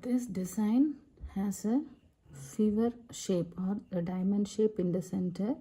This design has a fever shape or a diamond shape in the center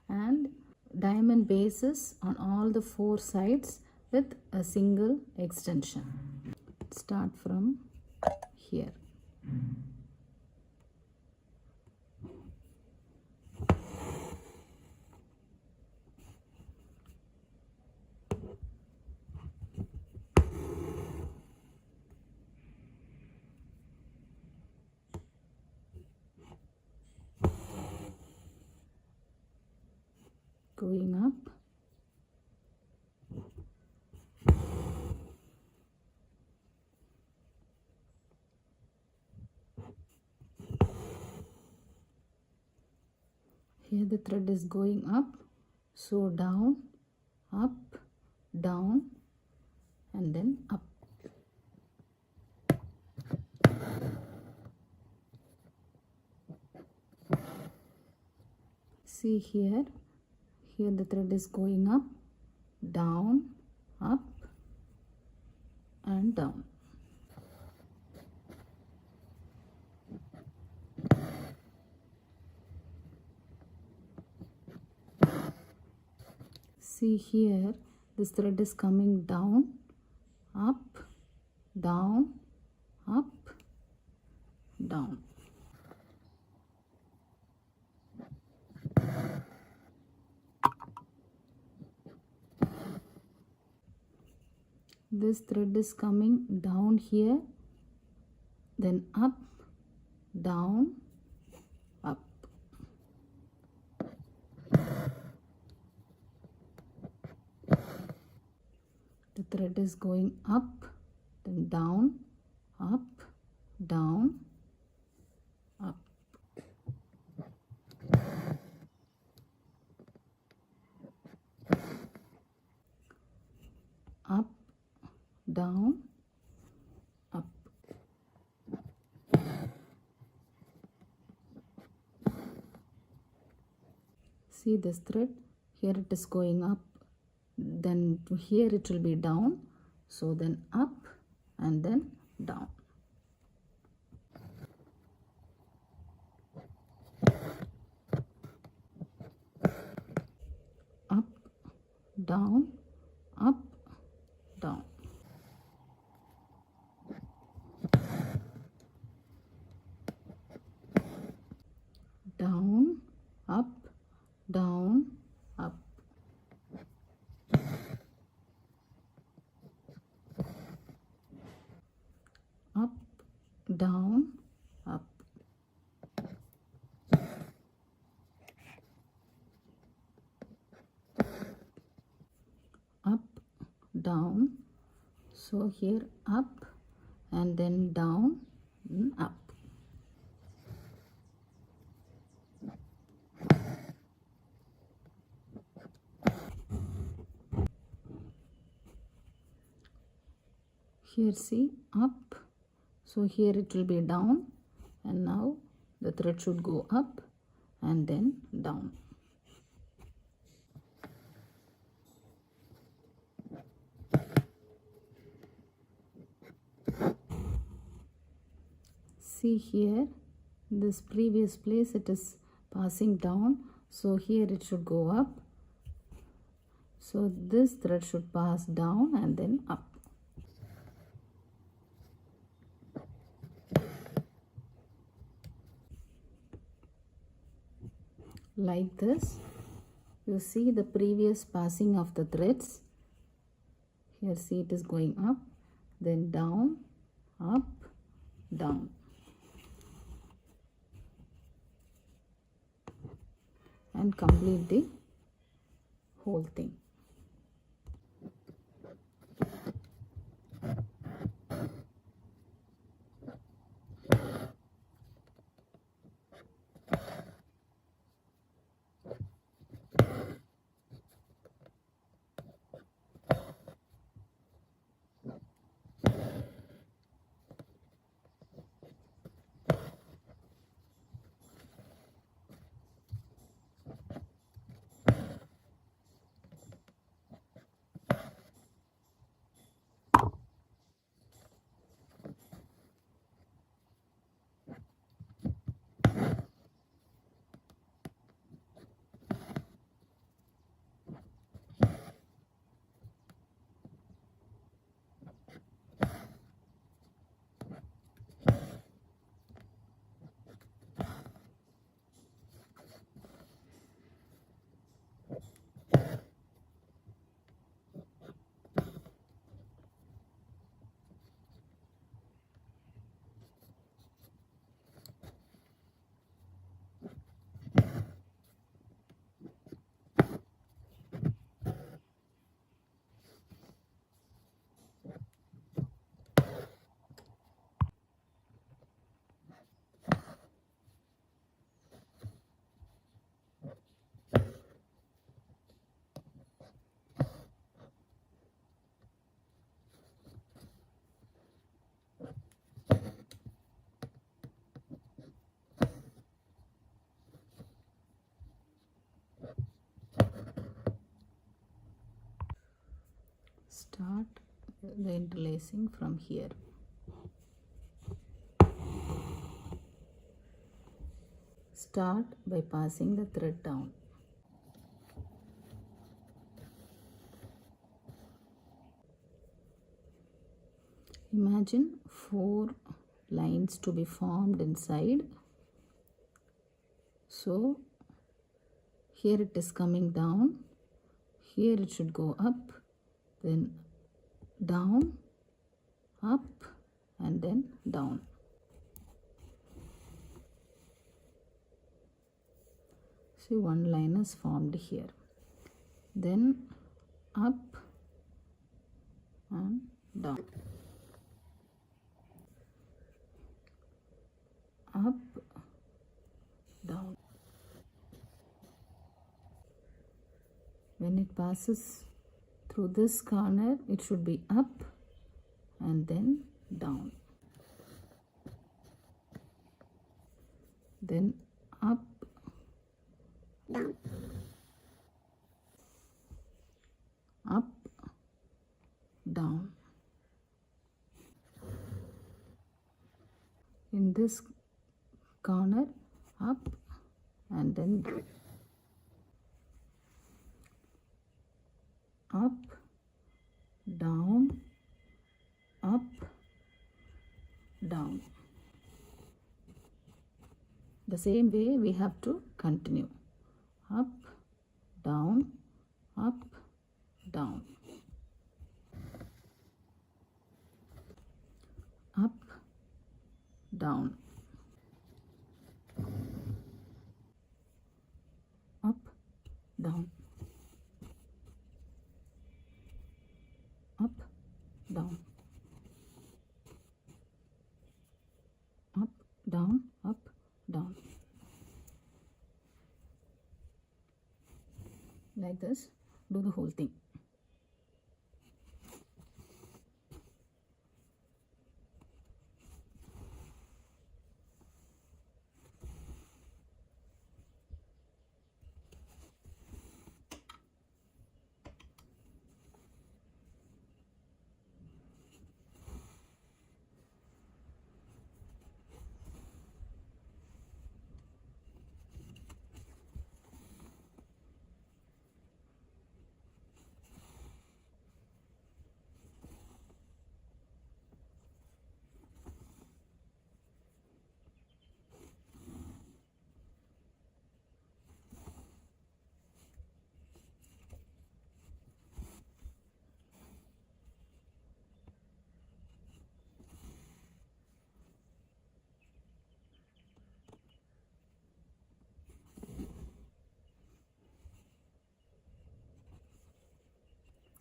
and diamond bases on all the four sides with a single extension. Start from here. Going up, here the thread is going up, so down, up, down, and then up. See here the thread is going up, down, up, and down. See here, this thread is coming down, up, down, up, down. This thread is coming down here, then up, down, up. The thread is going up, then down, up, down, up. Up, down, up. See this thread, here it is going up, then here it will be down, so then up and then down. Up, down, up, down. Down, up, down, up. Up, down, up. Up, down. So here up and then down, up. Here see up, so here it will be down, and now the thread should go up and then down. See here, this previous place it is passing down, so here it should go up. So this thread should pass down and then up. Like this, you see the previous passing of the threads. Here see it is going up, then down, up, down. And complete the whole thing. Start the interlacing from here. Start by passing the thread down. Imagine 4 lines to be formed inside. So here it is coming down, here it should go up, then down, up, and then down. See, one line is formed here, then up and down, up, down. When it passes through this corner, it should be up and then down, then up, down, up, down. In this corner, up and then down. Up, down, up, down. The same way we have to continue. Up, down, up, down. Up, down. Up, down. Up, down, up, down, up, down. Like this, do the whole thing.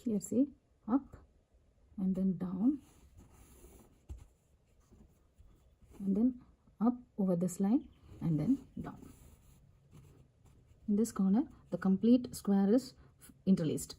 Here, see, up and then down and then up over this line and then down. In this corner, the complete square is interlaced.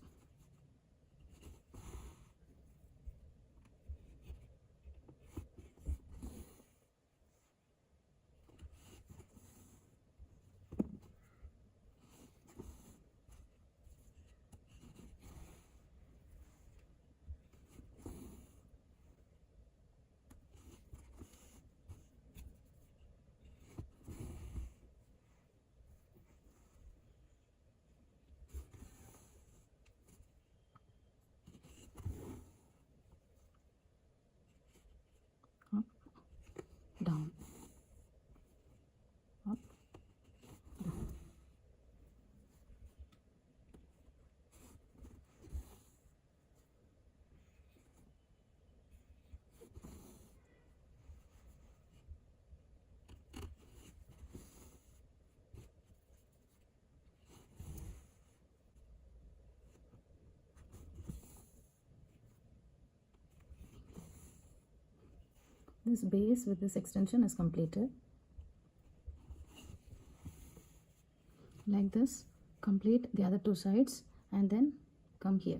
Up, down, up, down. This base with this extension is completed. Like this, complete the other 2 sides and then come here.